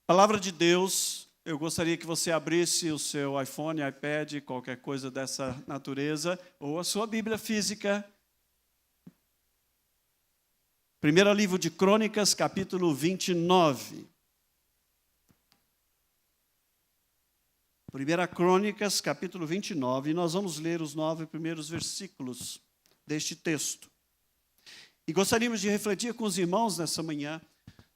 Palavra de Deus, eu gostaria que você abrisse o seu iPhone, iPad, qualquer coisa dessa natureza, ou a sua Bíblia física. Primeiro livro de Crônicas, capítulo 29. Primeira Crônicas, capítulo 29, e nós vamos ler os 9 primeiros versículos deste texto. E gostaríamos de refletir com os irmãos nessa manhã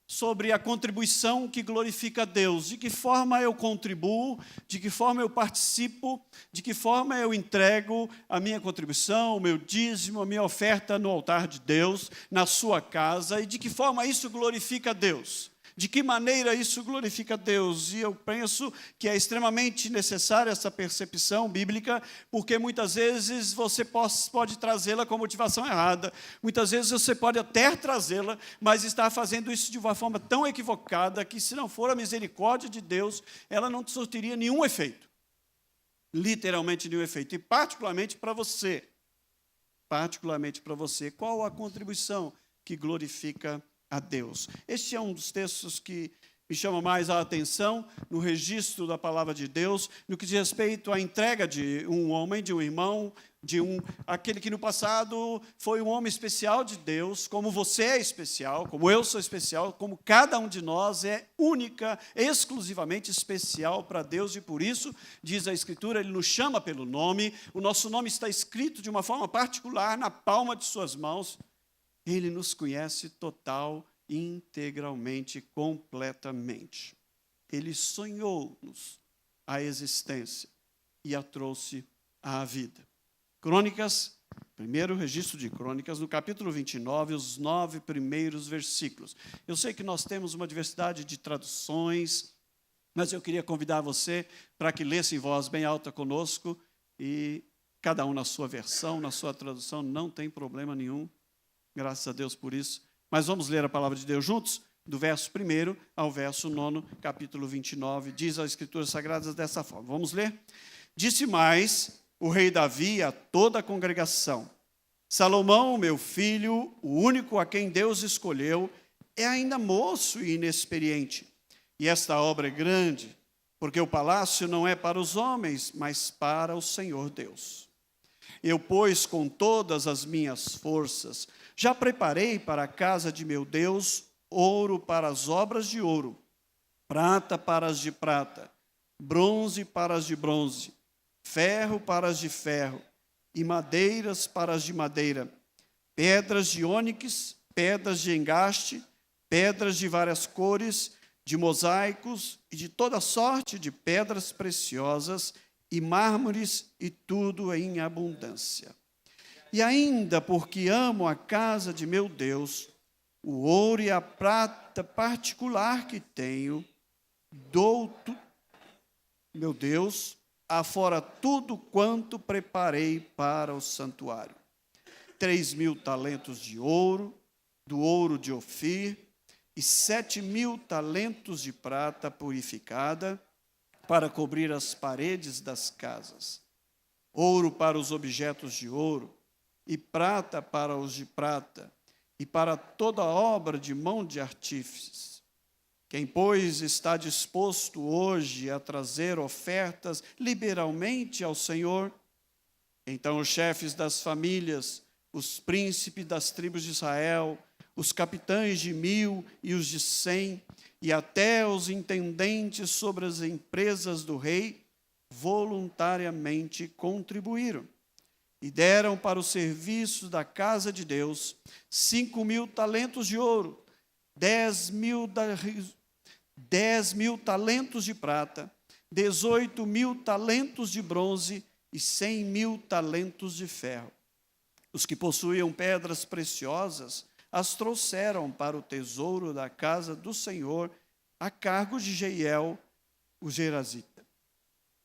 sobre a contribuição que glorifica a Deus. De que forma eu contribuo, de que forma eu participo, de que forma eu entrego a minha contribuição, o meu dízimo, a minha oferta no altar de Deus, na sua casa, e de que forma isso glorifica a Deus. De que maneira isso glorifica a Deus? E eu penso que é extremamente necessária essa percepção bíblica, porque muitas vezes você pode trazê-la com motivação errada. Muitas vezes você pode até trazê-la, mas está fazendo isso de uma forma tão equivocada que, se não for a misericórdia de Deus, ela não surtiria nenhum efeito. Literalmente nenhum efeito. E particularmente para você. Qual a contribuição que glorifica a Deus? Este é um dos textos que me chama mais a atenção no registro da palavra de Deus, no que diz respeito à entrega de um homem, de um irmão, aquele que no passado foi um homem especial de Deus, como você é especial, como eu sou especial, como cada um de nós é única, exclusivamente especial para Deus, e por isso, diz a Escritura, Ele nos chama pelo nome, o nosso nome está escrito de uma forma particular na palma de suas mãos. Ele nos conhece total, integralmente, completamente. Ele sonhou-nos a existência e a trouxe à vida. Crônicas, primeiro registro de Crônicas, no capítulo 29, os 9 primeiros versículos. Eu sei que nós temos uma diversidade de traduções, mas eu queria convidar você para que lesse em voz bem alta conosco, e cada um na sua versão, na sua tradução, não tem problema nenhum. Graças a Deus por isso. Mas vamos ler a palavra de Deus juntos? Do verso 1 ao verso 9, capítulo 29. Diz as Escrituras Sagradas dessa forma. Vamos ler? Disse mais o rei Davi a toda a congregação: Salomão, meu filho, o único a quem Deus escolheu, é ainda moço e inexperiente. E esta obra é grande, porque o palácio não é para os homens, mas para o Senhor Deus. Eu, pois, com todas as minhas forças, já preparei para a casa de meu Deus ouro para as obras de ouro, prata para as de prata, bronze para as de bronze, ferro para as de ferro, e madeiras para as de madeira, pedras de ônix, pedras de engaste, pedras de várias cores, de mosaicos e de toda sorte de pedras preciosas, e mármores, e tudo em abundância. E ainda porque amo a casa de meu Deus, o ouro e a prata particular que tenho, dou, meu Deus, afora tudo quanto preparei para o santuário. 3.000 talentos de ouro, do ouro de Ofir, e 7.000 talentos de prata purificada, para cobrir as paredes das casas, ouro para os objetos de ouro, e prata para os de prata, e para toda obra de mão de artífices. Quem, pois, está disposto hoje a trazer ofertas liberalmente ao Senhor? Então os chefes das famílias, os príncipes das tribos de Israel, os capitães de 1.000 e os de 100, e até os intendentes sobre as empresas do rei, voluntariamente contribuíram. E deram para o serviço da casa de Deus 5.000 talentos de ouro, 10.000 talentos de prata, 18.000 talentos de bronze e 100.000 talentos de ferro. Os que possuíam pedras preciosas as trouxeram para o tesouro da casa do Senhor, a cargo de Jeiel, o Gerazita.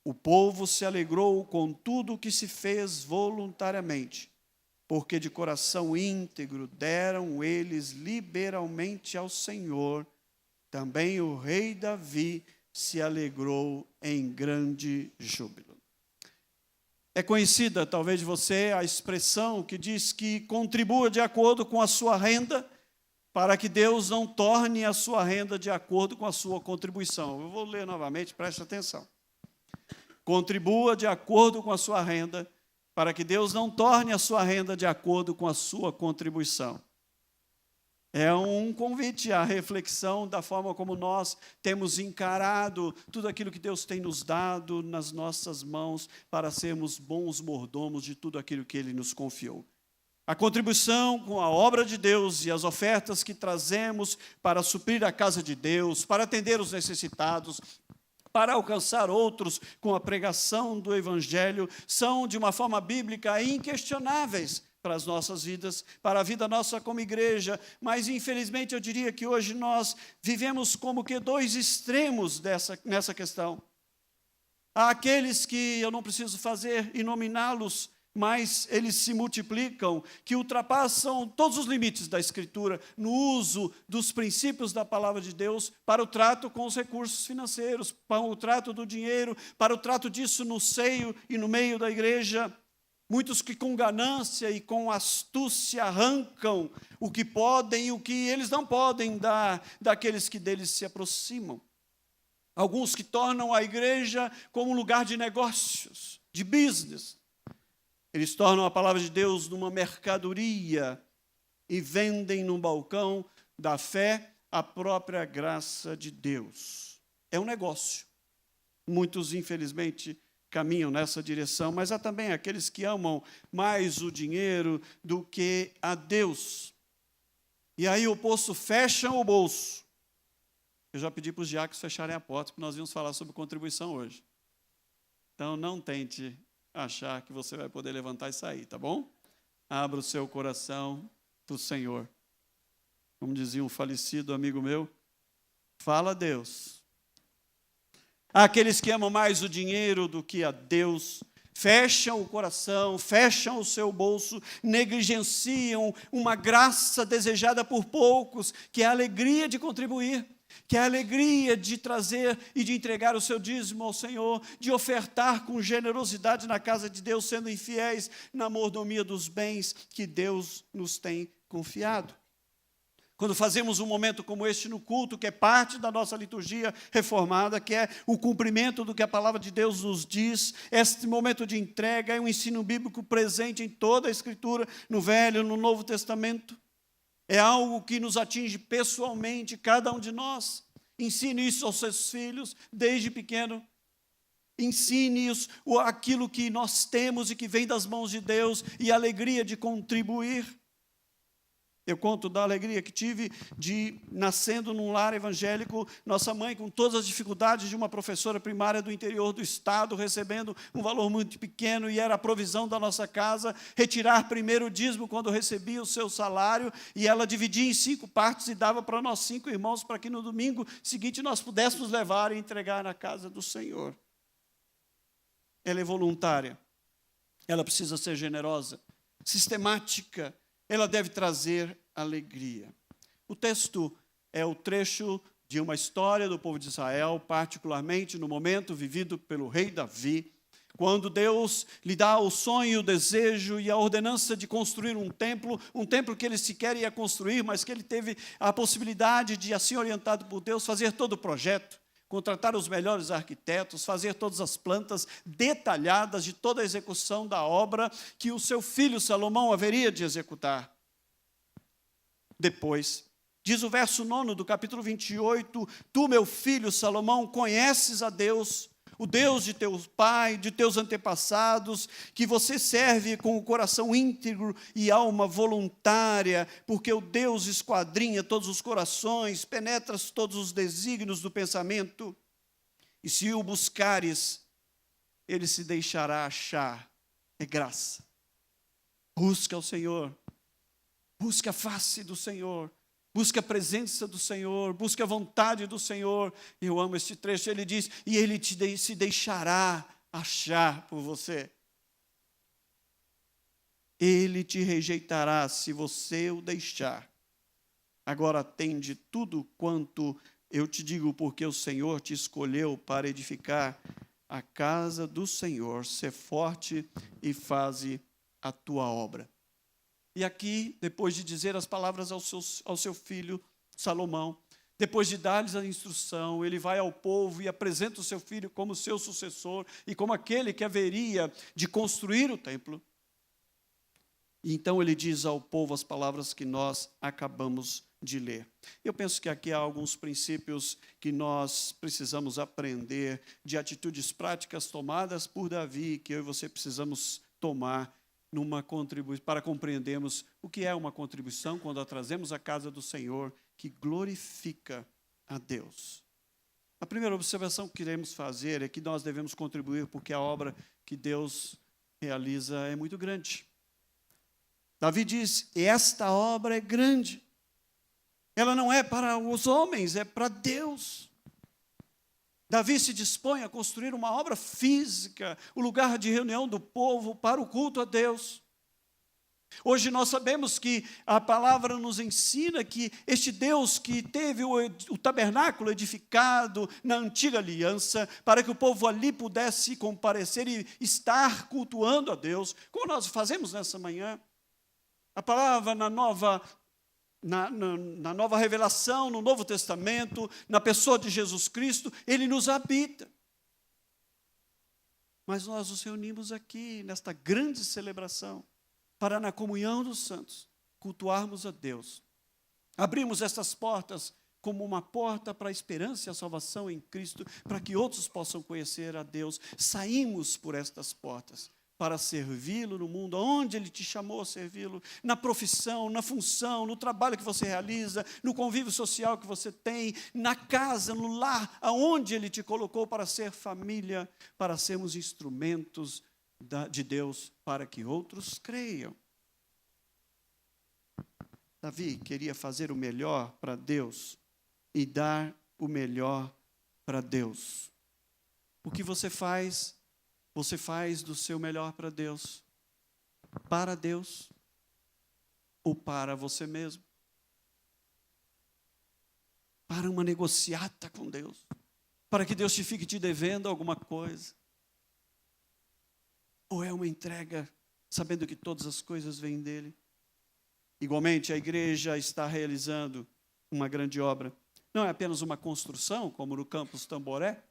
O povo se alegrou com tudo o que se fez voluntariamente, porque de coração íntegro deram eles liberalmente ao Senhor. Também o rei Davi se alegrou em grande júbilo. É conhecida, talvez de você, a expressão que diz que contribua de acordo com a sua renda para que Deus não torne a sua renda de acordo com a sua contribuição. Eu vou ler novamente, preste atenção. Contribua de acordo com a sua renda, para que Deus não torne a sua renda de acordo com a sua contribuição. É um convite à reflexão da forma como nós temos encarado tudo aquilo que Deus tem nos dado nas nossas mãos para sermos bons mordomos de tudo aquilo que Ele nos confiou. A contribuição com a obra de Deus e as ofertas que trazemos para suprir a casa de Deus, para atender os necessitados, para alcançar outros com a pregação do Evangelho, são, de uma forma bíblica, inquestionáveis para as nossas vidas, para a vida nossa como igreja, mas, infelizmente, eu diria que hoje nós vivemos como que dois extremos nessa questão. Há aqueles que eu não preciso fazer e nominá-los, mas eles se multiplicam, que ultrapassam todos os limites da Escritura no uso dos princípios da palavra de Deus para o trato com os recursos financeiros, para o trato do dinheiro, para o trato disso no seio e no meio da igreja. Muitos que com ganância e com astúcia arrancam o que podem e o que eles não podem dar daqueles que deles se aproximam. Alguns que tornam a igreja como um lugar de negócios, de business. Eles tornam a palavra de Deus numa mercadoria e vendem no balcão da fé a própria graça de Deus. É um negócio. Muitos, infelizmente, caminham nessa direção, mas há também aqueles que amam mais o dinheiro do que a Deus. E aí o poço fecha o bolso. Eu já pedi para os diáconos fecharem a porta, porque nós vamos falar sobre contribuição hoje. Então, não tente achar que você vai poder levantar e sair, tá bom? Abra o seu coração para o Senhor. Como dizia um falecido amigo meu, fala a Deus. Há aqueles que amam mais o dinheiro do que a Deus, fecham o coração, fecham o seu bolso, negligenciam uma graça desejada por poucos, que é a alegria de contribuir, que é a alegria de trazer e de entregar o seu dízimo ao Senhor, de ofertar com generosidade na casa de Deus, sendo infiéis na mordomia dos bens que Deus nos tem confiado. Quando fazemos um momento como este no culto, que é parte da nossa liturgia reformada, que é o cumprimento do que a palavra de Deus nos diz, este momento de entrega é um ensino bíblico presente em toda a Escritura, no Velho e no Novo Testamento. É algo que nos atinge pessoalmente, cada um de nós. Ensine isso aos seus filhos, desde pequeno. Ensine-os aquilo que nós temos e que vem das mãos de Deus e a alegria de contribuir. Eu conto da alegria que tive de, nascendo num lar evangélico, nossa mãe, com todas as dificuldades de uma professora primária do interior do estado, recebendo um valor muito pequeno, e era a provisão da nossa casa, retirar primeiro o dízimo quando recebia o seu salário, e ela dividia em 5 partes e dava para nós 5 irmãos, para que no domingo seguinte nós pudéssemos levar e entregar na casa do Senhor. Ela é voluntária, ela precisa ser generosa, sistemática, ela deve trazer alegria. O texto é o trecho de uma história do povo de Israel, particularmente no momento vivido pelo rei Davi, quando Deus lhe dá o sonho, o desejo e a ordenança de construir um templo que ele sequer ia construir, mas que ele teve a possibilidade de, assim orientado por Deus, fazer todo o projeto, contratar os melhores arquitetos, fazer todas as plantas detalhadas de toda a execução da obra que o seu filho Salomão haveria de executar. Depois, diz o verso 9 do capítulo 28, tu, meu filho Salomão, conheces a Deus, o Deus de teu pai, de teus antepassados, que você serve com o coração íntegro e alma voluntária, porque o Deus esquadrinha todos os corações, penetra todos os desígnios do pensamento, e se o buscares, ele se deixará achar, é graça. Busca o Senhor, busca a face do Senhor, busca a presença do Senhor, busca a vontade do Senhor. Eu amo este trecho, ele diz, e ele se deixará achar por você. Ele te rejeitará se você o deixar. Agora atende tudo quanto eu te digo, porque o Senhor te escolheu para edificar a casa do Senhor. Sê forte e faze a tua obra. E aqui, depois de dizer as palavras ao seu filho Salomão, depois de dar-lhes a instrução, ele vai ao povo e apresenta o seu filho como seu sucessor e como aquele que haveria de construir o templo. E então ele diz ao povo as palavras que nós acabamos de ler. Eu penso que aqui há alguns princípios que nós precisamos aprender, de atitudes práticas tomadas por Davi, que eu e você precisamos tomar para compreendermos o que é uma contribuição quando a trazemos à casa do Senhor, que glorifica a Deus. A primeira observação que queremos fazer é que nós devemos contribuir porque a obra que Deus realiza é muito grande. Davi diz, esta obra é grande. Ela não é para os homens, é para Deus. Davi se dispõe a construir uma obra física, o lugar de reunião do povo para o culto a Deus. Hoje nós sabemos que a palavra nos ensina que este Deus que teve o tabernáculo edificado na antiga aliança, para que o povo ali pudesse comparecer e estar cultuando a Deus, como nós fazemos nessa manhã. A palavra na nova revelação, no Novo Testamento, na pessoa de Jesus Cristo, Ele nos habita. Mas nós nos reunimos aqui, nesta grande celebração, para na comunhão dos santos, cultuarmos a Deus. Abrimos estas portas como uma porta para a esperança e a salvação em Cristo, para que outros possam conhecer a Deus. Saímos por estas portas para servi-lo no mundo, onde Ele te chamou a servi-lo, na profissão, na função, no trabalho que você realiza, no convívio social que você tem, na casa, no lar, aonde Ele te colocou para ser família, para sermos instrumentos de Deus, para que outros creiam. Davi queria fazer o melhor para Deus e dar o melhor para Deus. O que você faz do seu melhor para Deus ou para você mesmo? Para uma negociata com Deus, para que Deus fique te devendo alguma coisa? Ou é uma entrega, sabendo que todas as coisas vêm dEle? Igualmente, a igreja está realizando uma grande obra. Não é apenas uma construção, como no campus Tamboré,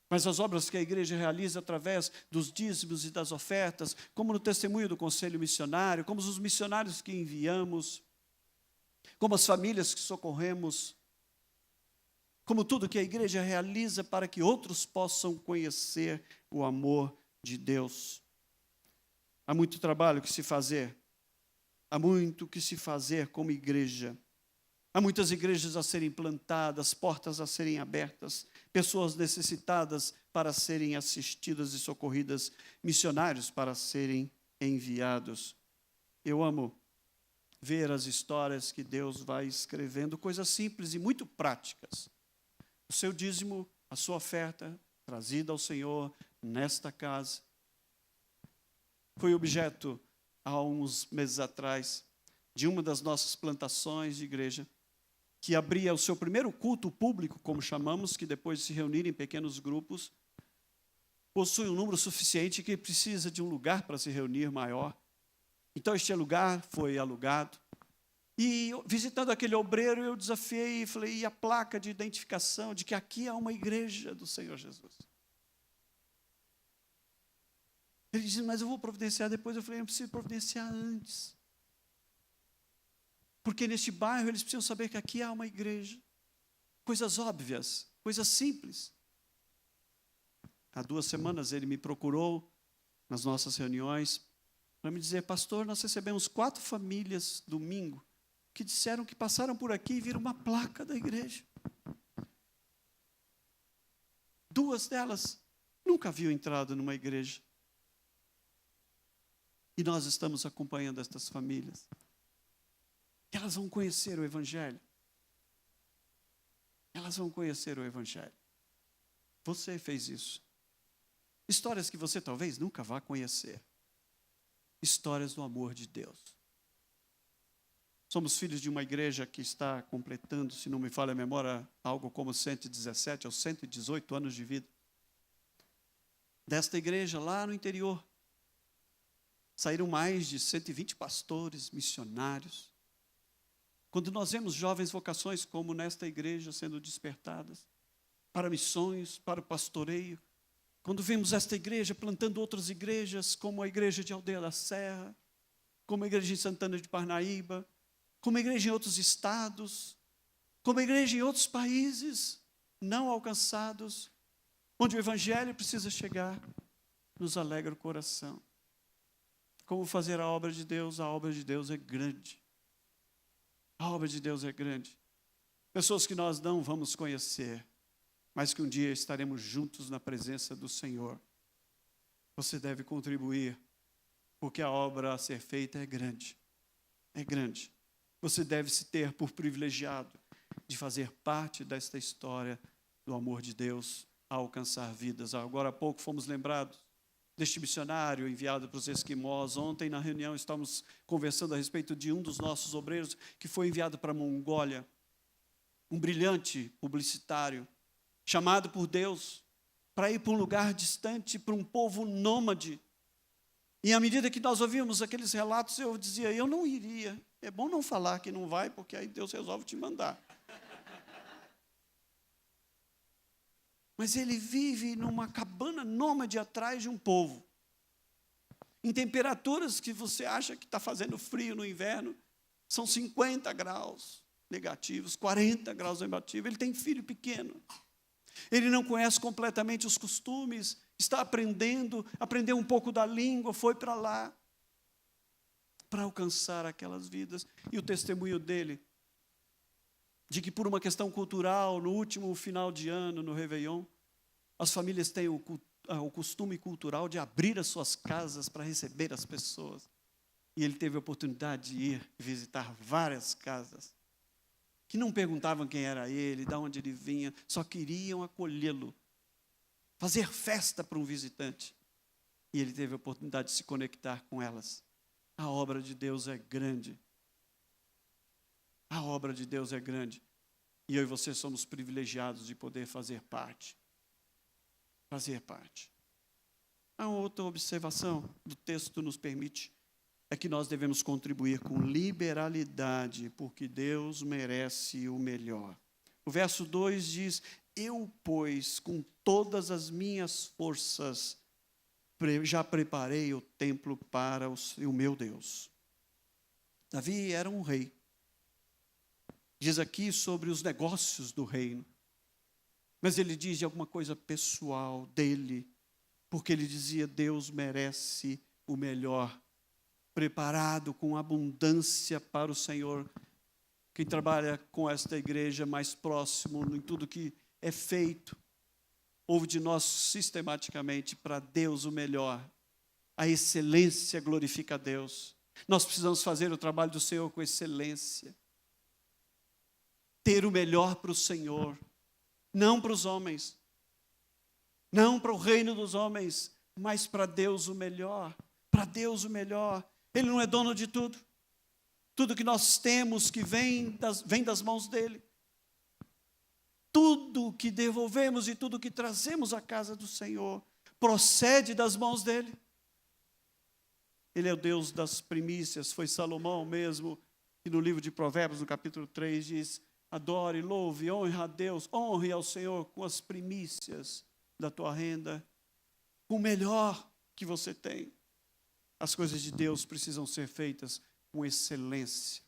mas as obras que a igreja realiza através dos dízimos e das ofertas, como no testemunho do conselho missionário, como os missionários que enviamos, como as famílias que socorremos, como tudo que a igreja realiza para que outros possam conhecer o amor de Deus. Há muito trabalho que se fazer, há muito que se fazer como igreja. Há muitas igrejas a serem plantadas, portas a serem abertas, pessoas necessitadas para serem assistidas e socorridas, missionários para serem enviados. Eu amo ver as histórias que Deus vai escrevendo, coisas simples e muito práticas. O seu dízimo, a sua oferta, trazida ao Senhor nesta casa. Foi objeto, há uns meses atrás, de uma das nossas plantações de igreja, que abria o seu primeiro culto público, como chamamos, que depois de se reunir em pequenos grupos, possui um número suficiente que precisa de um lugar para se reunir maior. Então, este lugar foi alugado. E, visitando aquele obreiro, eu desafiei e falei, e a placa de identificação de que aqui é uma igreja do Senhor Jesus? Ele disse, mas eu vou providenciar depois. Eu falei, eu preciso providenciar antes. Porque neste bairro eles precisam saber que aqui há uma igreja. Coisas óbvias, coisas simples. Há 2 semanas ele me procurou nas nossas reuniões para me dizer, pastor, nós recebemos 4 famílias domingo que disseram que passaram por aqui e viram uma placa da igreja. 2 delas nunca haviam entrado numa igreja. E nós estamos acompanhando estas famílias. Elas vão conhecer o Evangelho. Elas vão conhecer o Evangelho. Você fez isso. Histórias que você talvez nunca vá conhecer. Histórias do amor de Deus. Somos filhos de uma igreja que está completando, se não me falha a memória, algo como 117 ou 118 anos de vida. Desta igreja lá no interior. saíram mais de 120 pastores, missionários. Quando nós vemos jovens vocações como nesta igreja sendo despertadas para missões, para o pastoreio, quando vemos esta igreja plantando outras igrejas, como a igreja de Aldeia da Serra, como a igreja em Santana de Parnaíba, como a igreja em outros estados, como a igreja em outros países não alcançados, onde o evangelho precisa chegar, nos alegra o coração. Como fazer a obra de Deus? A obra de Deus é grande. A obra de Deus é grande. Pessoas que nós não vamos conhecer, mas que um dia estaremos juntos na presença do Senhor. Você deve contribuir, porque a obra a ser feita é grande. É grande. Você deve se ter por privilegiado de fazer parte desta história do amor de Deus a alcançar vidas. Agora há pouco fomos lembrados deste missionário enviado para os esquimós. Ontem, na reunião, estávamos conversando a respeito de um dos nossos obreiros que foi enviado para a Mongólia, um brilhante publicitário, chamado por Deus para ir para um lugar distante, para um povo nômade. E à medida que nós ouvíamos aqueles relatos, eu dizia, eu não iria. É bom não falar que não vai, porque aí Deus resolve te mandar. Mas ele vive numa cabana nômade atrás de um povo. Em temperaturas que você acha que está fazendo frio no inverno, são 50 graus negativos, 40 graus negativos. Ele tem filho pequeno. Ele não conhece completamente os costumes, está aprendeu um pouco da língua, foi para lá para alcançar aquelas vidas. E o testemunho dele, de que por uma questão cultural, no último final de ano, no Réveillon, as famílias têm o costume cultural de abrir as suas casas para receber as pessoas. E ele teve a oportunidade de ir visitar várias casas, que não perguntavam quem era ele, de onde ele vinha, só queriam acolhê-lo, fazer festa para um visitante. E ele teve a oportunidade de se conectar com elas. A obra de Deus é grande. A obra de Deus é grande. E eu e você somos privilegiados de poder fazer parte. Fazer parte. A outra observação do texto nos permite é que nós devemos contribuir com liberalidade, porque Deus merece o melhor. O verso 2 diz, eu, pois, com todas as minhas forças, já preparei o templo para o meu Deus. Davi era um rei. Diz aqui sobre os negócios do reino. Mas ele diz de alguma coisa pessoal dele, porque ele dizia, Deus merece o melhor, preparado com abundância para o Senhor. Quem trabalha com esta igreja mais próximo em tudo que é feito, ouve de nós sistematicamente para Deus o melhor. A excelência glorifica a Deus. Nós precisamos fazer o trabalho do Senhor com excelência. Ter o melhor para o Senhor, não para os homens, não para o reino dos homens, mas para Deus o melhor. Para Deus o melhor. Ele não é dono de tudo. Tudo que nós temos que vem das mãos dele. Tudo que devolvemos e tudo que trazemos à casa do Senhor procede das mãos dele. Ele é o Deus das primícias. Foi Salomão mesmo, que no livro de Provérbios, no capítulo 3, diz, adore, louve, honre a Deus, honre ao Senhor com as primícias da tua renda, com o melhor que você tem. As coisas de Deus precisam ser feitas com excelência,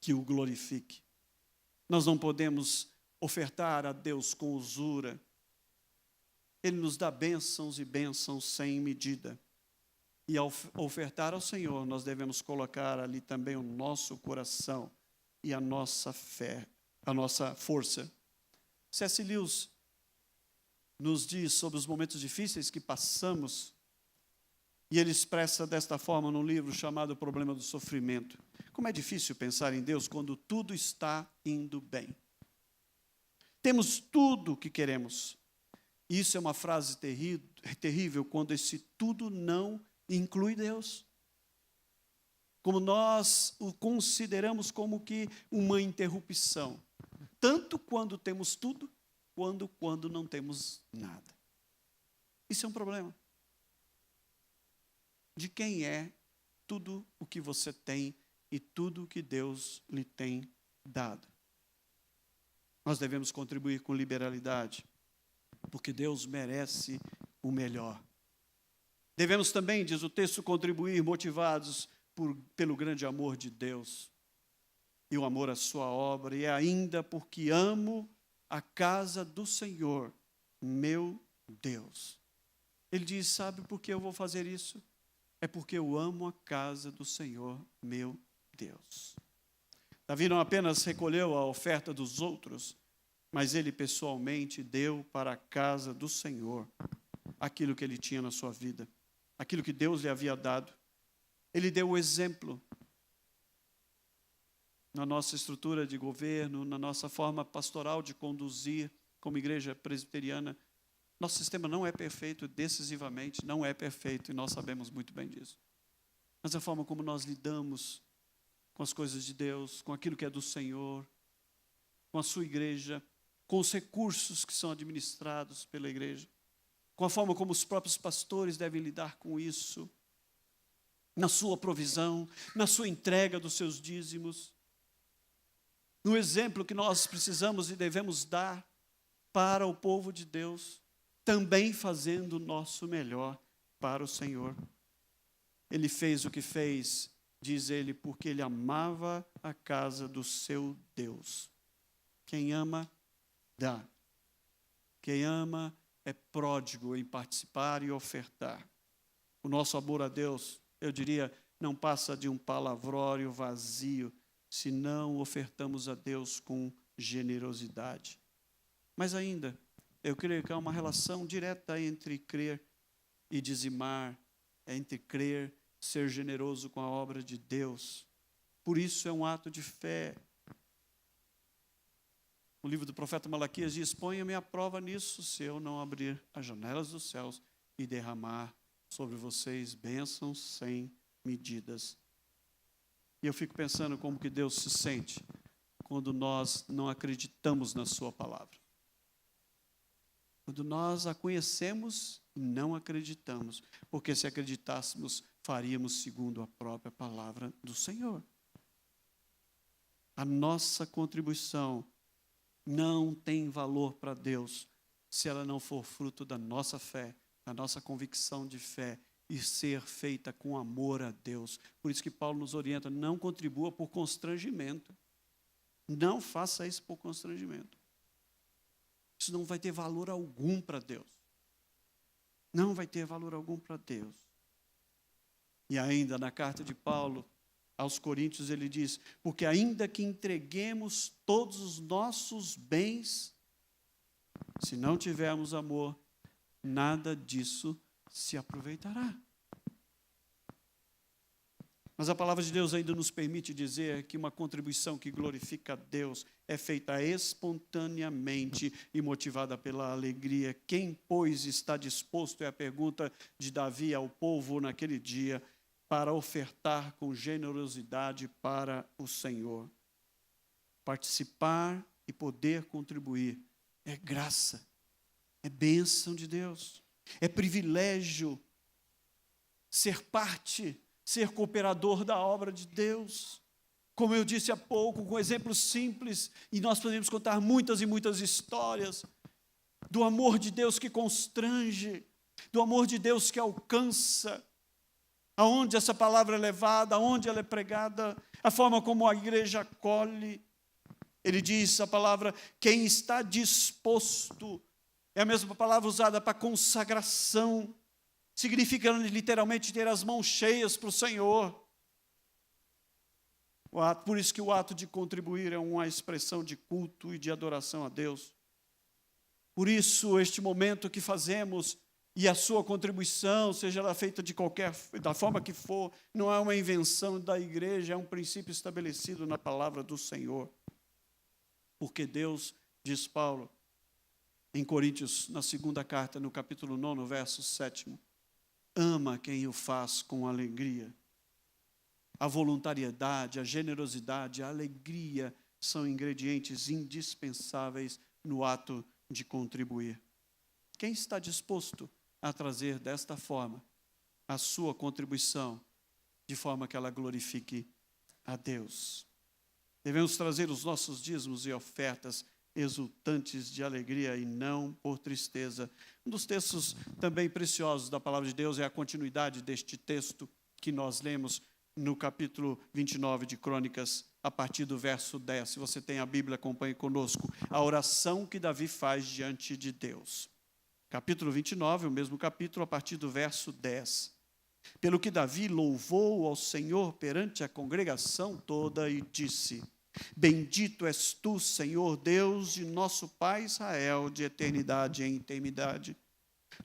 que o glorifique. Nós não podemos ofertar a Deus com usura. Ele nos dá bênçãos e bênçãos sem medida. E ao ofertar ao Senhor, nós devemos colocar ali também o nosso coração e a nossa fé, a nossa força. C.S. Lewis nos diz sobre os momentos difíceis que passamos, e ele expressa desta forma num livro chamado O Problema do Sofrimento. Como é difícil pensar em Deus quando tudo está indo bem. Temos tudo o que queremos. Isso é uma frase terrível quando esse tudo não inclui Deus. Como nós o consideramos como que uma interrupção. Tanto quando temos tudo, quando não temos nada. Isso é um problema. de quem é tudo o que você tem e tudo o que Deus lhe tem dado. Nós devemos contribuir com liberalidade, porque Deus merece o melhor. Devemos também, diz o texto, contribuir motivados pelo grande amor de Deus e o amor à sua obra, e ainda porque amo a casa do Senhor, meu Deus. Ele diz, sabe por que eu vou fazer isso? É porque eu amo a casa do Senhor, meu Deus. Davi não apenas recolheu a oferta dos outros, mas ele pessoalmente deu para a casa do Senhor aquilo que ele tinha na sua vida, aquilo que Deus lhe havia dado. Ele deu o exemplo na nossa estrutura de governo, na nossa forma pastoral de conduzir como igreja presbiteriana. Nosso sistema não é perfeito, decisivamente não é perfeito, e nós sabemos muito bem disso. Mas a forma como nós lidamos com as coisas de Deus, com aquilo que é do Senhor, com a sua igreja, com os recursos que são administrados pela igreja, com a forma como os próprios pastores devem lidar com isso, na sua provisão, na sua entrega dos seus dízimos, no exemplo que nós precisamos e devemos dar para o povo de Deus, também fazendo o nosso melhor para o Senhor. Ele fez o que fez, diz ele, porque ele amava a casa do seu Deus. Quem ama, dá. Quem ama é pródigo em participar e ofertar. O nosso amor a Deus, eu diria, não passa de um palavrório vazio, se não ofertamos a Deus com generosidade. Mas ainda, eu creio que há uma relação direta entre crer e dizimar, entre crer, ser generoso com a obra de Deus. Por isso é um ato de fé. O livro do profeta Malaquias diz, ponha-me à prova nisso, se eu não abrir as janelas dos céus e derramar sobre vocês bênçãos sem medidas. E eu fico pensando como que Deus se sente quando nós não acreditamos na sua palavra. Quando nós a conhecemos e não acreditamos, porque se acreditássemos, faríamos segundo a própria palavra do Senhor. A nossa contribuição não tem valor para Deus se ela não for fruto da nossa fé, da nossa convicção de fé e ser feita com amor a Deus. Por isso que Paulo nos orienta, não contribua por constrangimento. Não faça isso por constrangimento. Isso não vai ter valor algum para Deus. Não vai ter valor algum para Deus. E ainda na carta de Paulo aos Coríntios ele diz, porque ainda que entreguemos todos os nossos bens, se não tivermos amor, nada disso se aproveitará. Mas a palavra de Deus ainda nos permite dizer que uma contribuição que glorifica a Deus é feita espontaneamente e motivada pela alegria. Quem, pois, está disposto, é a pergunta de Davi ao povo naquele dia, para ofertar com generosidade para o Senhor. Participar e poder contribuir é graça, é bênção de Deus, é privilégio ser parte, ser cooperador da obra de Deus. Como eu disse há pouco, com exemplos simples, e nós podemos contar muitas e muitas histórias do amor de Deus que constrange, do amor de Deus que alcança, aonde essa palavra é levada, aonde ela é pregada, a forma como a igreja acolhe. Ele diz a palavra, quem está disposto, é a mesma palavra usada para consagração, significa literalmente ter as mãos cheias para o Senhor. Por isso que o ato de contribuir é uma expressão de culto e de adoração a Deus. Por isso, este momento que fazemos e a sua contribuição, seja ela feita da forma que for, não é uma invenção da igreja, é um princípio estabelecido na palavra do Senhor. Porque Deus, diz Paulo, em Coríntios, na segunda carta, no capítulo 9, verso 7, ama quem o faz com alegria. A voluntariedade, a generosidade, a alegria são ingredientes indispensáveis no ato de contribuir. Quem está disposto a trazer desta forma a sua contribuição, de forma que ela glorifique a Deus. Devemos trazer os nossos dízimos e ofertas exultantes de alegria e não por tristeza. Um dos textos também preciosos da palavra de Deus é a continuidade deste texto que nós lemos no capítulo 29 de Crônicas, a partir do verso 10. Se você tem a Bíblia, acompanhe conosco. A oração que Davi faz diante de Deus. Capítulo 29, o mesmo capítulo, a partir do verso 10. Pelo que Davi louvou ao Senhor perante a congregação toda e disse: Bendito és tu, Senhor Deus de nosso Pai Israel, de eternidade em eternidade.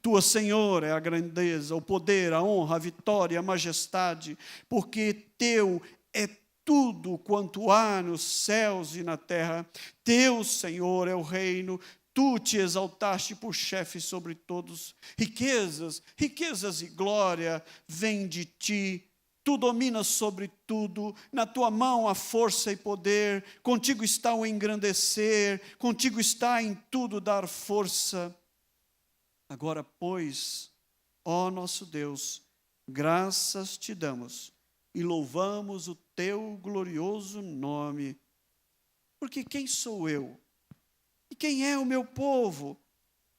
Tua, Senhor, é a grandeza, o poder, a honra, a vitória, a majestade, porque teu é tudo quanto há nos céus e na terra. Teu, Senhor, é o reino. Tu te exaltaste por chefe sobre todos. Riquezas e glória vêm de ti. Tu dominas sobre tudo, na tua mão há força e poder, contigo está o engrandecer, contigo está em tudo dar força. Agora, pois, ó nosso Deus, graças te damos e louvamos o teu glorioso nome. Porque quem sou eu? E quem é o meu povo?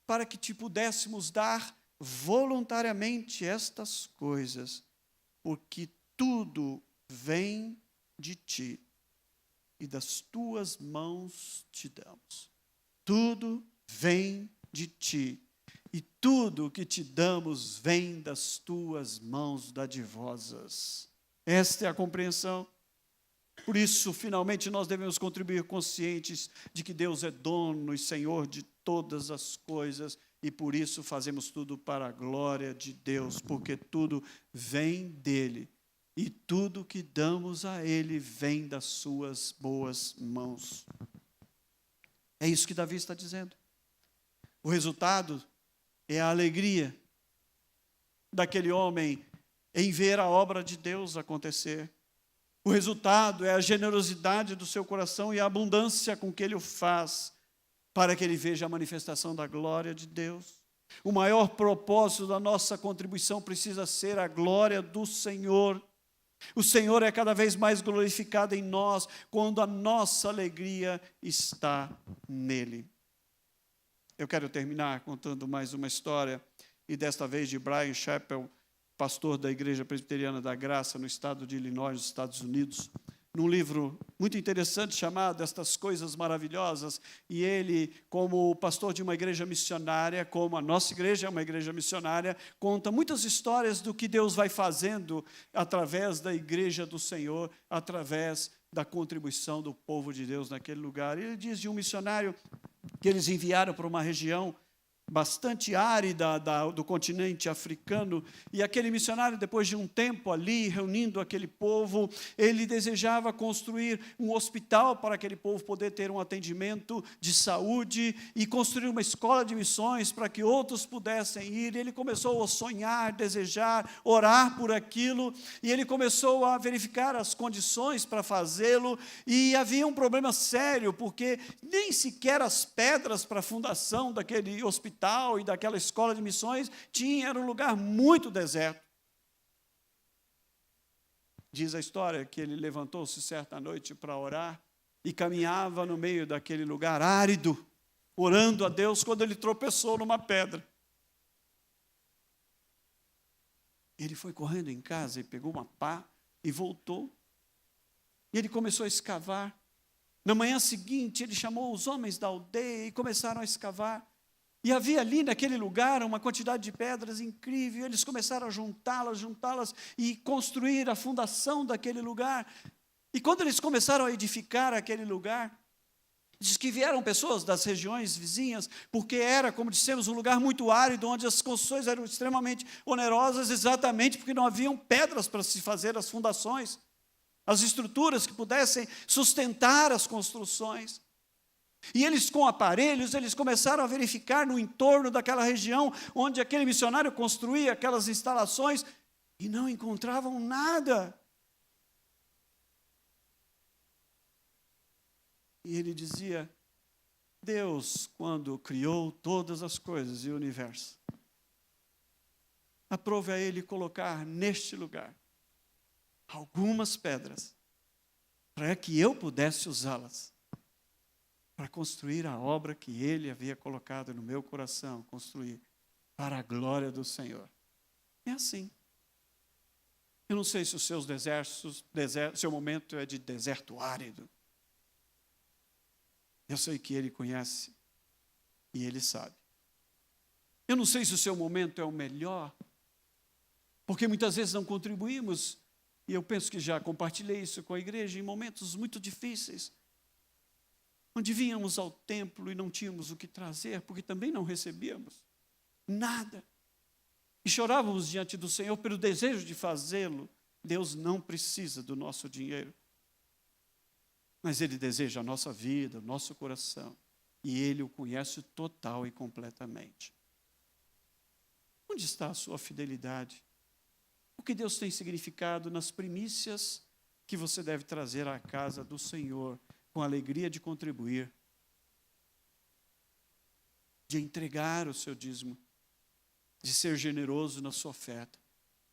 Para que te pudéssemos dar voluntariamente estas coisas. Porque tudo vem de ti, e das tuas mãos te damos. Tudo vem de ti, e tudo que te damos vem das tuas mãos dadivosas. Esta é a compreensão. Por isso, finalmente, nós devemos contribuir conscientes de que Deus é dono e Senhor de todas as coisas, e por isso fazemos tudo para a glória de Deus, porque tudo vem dele, e tudo que damos a ele vem das suas boas mãos. É isso que Davi está dizendo. O resultado é a alegria daquele homem em ver a obra de Deus acontecer. O resultado é a generosidade do seu coração e a abundância com que ele o faz, para que ele veja a manifestação da glória de Deus. O maior propósito da nossa contribuição precisa ser a glória do Senhor. O Senhor é cada vez mais glorificado em nós, quando a nossa alegria está nele. Eu quero terminar contando mais uma história, e desta vez de Brian Chappell, pastor da Igreja Presbiteriana da Graça, no estado de Illinois, nos Estados Unidos, num livro muito interessante chamado Estas Coisas Maravilhosas, e ele, como pastor de uma igreja missionária, como a nossa igreja é uma igreja missionária, conta muitas histórias do que Deus vai fazendo através da igreja do Senhor, através da contribuição do povo de Deus naquele lugar. Ele diz de um missionário que eles enviaram para uma região bastante árida do continente africano, e aquele missionário, depois de um tempo ali, reunindo aquele povo, ele desejava construir um hospital para aquele povo poder ter um atendimento de saúde, e construir uma escola de missões para que outros pudessem ir. Ele começou a sonhar, desejar, orar por aquilo, e ele começou a verificar as condições para fazê-lo, e havia um problema sério, porque nem sequer as pedras para a fundação daquele hospital e daquela escola de missões era um lugar muito deserto. Diz a história que ele levantou-se certa noite para orar e caminhava no meio daquele lugar árido, orando a Deus, quando ele tropeçou numa pedra. Ele foi correndo em casa e pegou uma pá e voltou. E ele começou a escavar. Na manhã seguinte, ele chamou os homens da aldeia e começaram a escavar. E havia ali naquele lugar uma quantidade de pedras incrível. Eles começaram a juntá-las e construir a fundação daquele lugar. E quando eles começaram a edificar aquele lugar, diz que vieram pessoas das regiões vizinhas, porque era, como dissemos, um lugar muito árido, onde as construções eram extremamente onerosas, exatamente porque não haviam pedras para se fazer as fundações, as estruturas que pudessem sustentar as construções. E eles, com aparelhos, eles começaram a verificar no entorno daquela região onde aquele missionário construía aquelas instalações e não encontravam nada. E ele dizia: Deus, quando criou todas as coisas e o universo, aprove a Ele colocar neste lugar algumas pedras, para que eu pudesse usá-las para construir a obra que Ele havia colocado no meu coração, construir para a glória do Senhor. É assim. Eu não sei se os seus seu momento é de deserto árido. Eu sei que Ele conhece e Ele sabe. Eu não sei se o seu momento é o melhor, porque muitas vezes não contribuímos, e eu penso que já compartilhei isso com a igreja, em momentos muito difíceis, onde vínhamos ao templo e não tínhamos o que trazer, porque também não recebíamos nada. E chorávamos diante do Senhor pelo desejo de fazê-lo. Deus não precisa do nosso dinheiro, mas Ele deseja a nossa vida, o nosso coração, e Ele o conhece total e completamente. Onde está a sua fidelidade? O que Deus tem significado nas primícias que você deve trazer à casa do Senhor, com a alegria de contribuir, de entregar o seu dízimo, de ser generoso na sua oferta,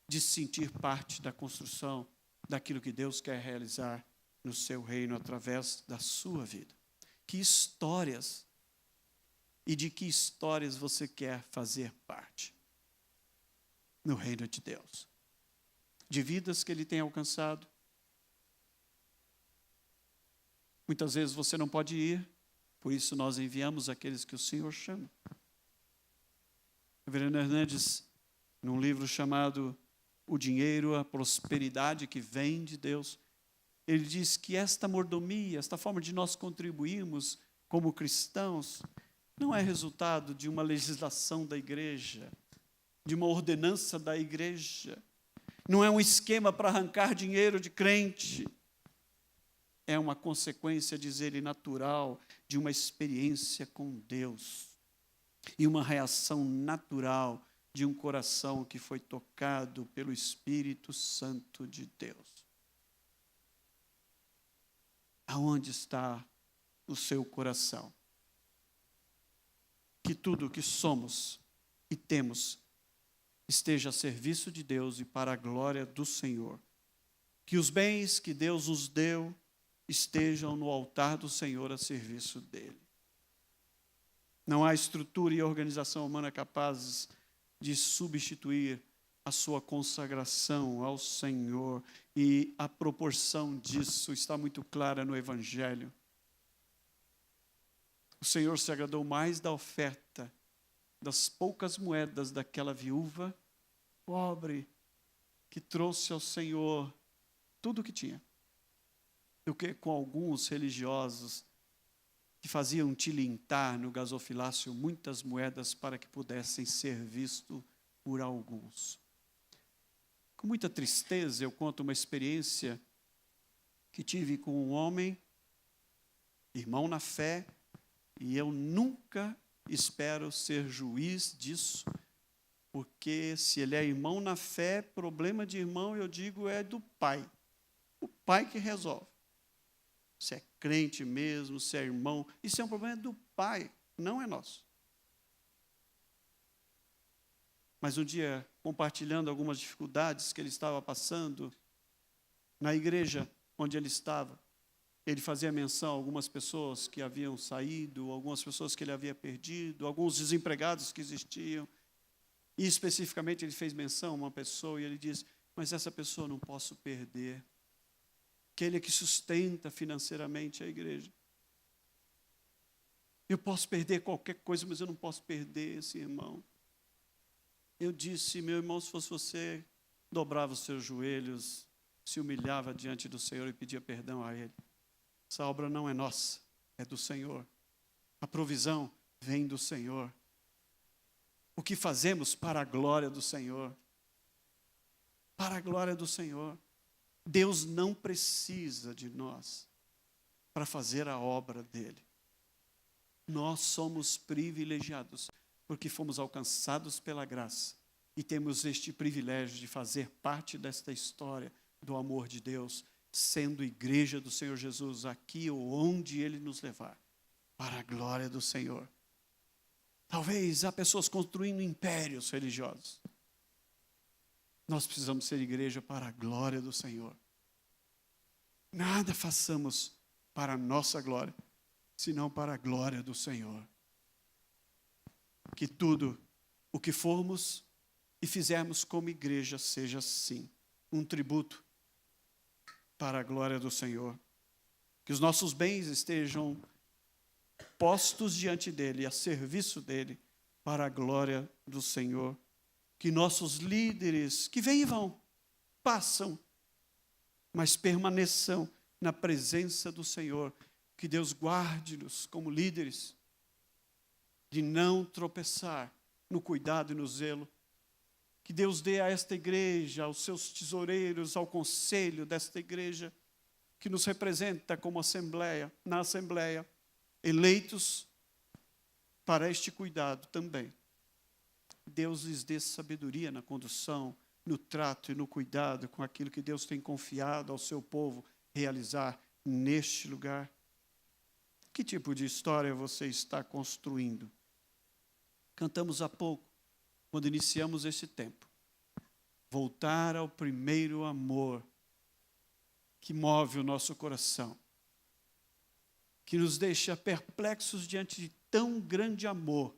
de se sentir parte da construção daquilo que Deus quer realizar no seu reino através da sua vida. Que histórias e de que histórias você quer fazer parte no reino de Deus? De vidas que Ele tem alcançado. Muitas vezes você não pode ir, por isso nós enviamos aqueles que o Senhor chama. O Reverendo Hernandes, num livro chamado O Dinheiro, a Prosperidade que Vem de Deus, ele diz que esta mordomia, esta forma de nós contribuirmos como cristãos, não é resultado de uma legislação da igreja, de uma ordenança da igreja, não é um esquema para arrancar dinheiro de crente, é uma consequência, diz ele, natural de uma experiência com Deus e uma reação natural de um coração que foi tocado pelo Espírito Santo de Deus. Aonde está o seu coração? Que tudo o que somos e temos esteja a serviço de Deus e para a glória do Senhor. Que os bens que Deus nos deu estejam no altar do Senhor a serviço dele. Não há estrutura e organização humana capazes de substituir a sua consagração ao Senhor, e a proporção disso está muito clara no Evangelho. O Senhor se agradou mais da oferta das poucas moedas daquela viúva pobre que trouxe ao Senhor tudo o que tinha, do que com alguns religiosos que faziam tilintar no gasofilácio muitas moedas para que pudessem ser vistos por alguns. Com muita tristeza eu conto uma experiência que tive com um homem, irmão na fé, e eu nunca espero ser juiz disso, porque se ele é irmão na fé, problema de irmão, eu digo, é do pai. O pai que resolve. Se é crente mesmo, se é irmão, isso é um problema do pai, não é nosso. Mas um dia, compartilhando algumas dificuldades que ele estava passando, na igreja onde ele estava, ele fazia menção a algumas pessoas que haviam saído, algumas pessoas que ele havia perdido, alguns desempregados que existiam. E especificamente ele fez menção a uma pessoa e ele diz, mas essa pessoa não posso perder. Aquele que sustenta financeiramente a igreja. Eu posso perder qualquer coisa, mas eu não posso perder esse irmão. Eu disse, meu irmão, se fosse você, dobrava os seus joelhos, se humilhava diante do Senhor e pedia perdão a Ele. Essa obra não é nossa, é do Senhor. A provisão vem do Senhor. O que fazemos para a glória do Senhor. Para a glória do Senhor. Deus não precisa de nós para fazer a obra dele. Nós somos privilegiados, porque fomos alcançados pela graça e temos este privilégio de fazer parte desta história do amor de Deus, sendo igreja do Senhor Jesus aqui ou onde Ele nos levar, para a glória do Senhor. Talvez há pessoas construindo impérios religiosos, Nós precisamos ser igreja para a glória do Senhor. Nada façamos para a nossa glória, senão para a glória do Senhor. Que tudo o que formos e fizermos como igreja seja assim, um tributo para a glória do Senhor. Que os nossos bens estejam postos diante dEle, a serviço dEle, para a glória do Senhor. Que nossos líderes, que vêm e vão, passam, mas permaneçam na presença do Senhor. Que Deus guarde-nos como líderes, de não tropeçar no cuidado e no zelo. Que Deus dê a esta igreja, aos seus tesoureiros, ao conselho desta igreja, que nos representa como assembleia, na assembleia, eleitos para este cuidado também. Deus lhes dê sabedoria na condução, no trato e no cuidado com aquilo que Deus tem confiado ao seu povo realizar neste lugar. Que tipo de história você está construindo? Cantamos há pouco, quando iniciamos esse tempo. Voltar ao primeiro amor que move o nosso coração, que nos deixa perplexos diante de tão grande amor,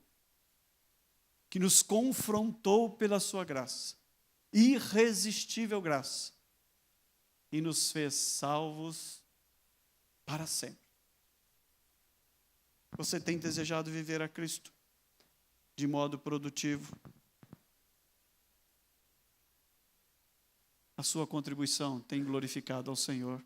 que nos confrontou pela sua graça, irresistível graça, e nos fez salvos para sempre. Você tem desejado viver a Cristo de modo produtivo? A sua contribuição tem glorificado ao Senhor?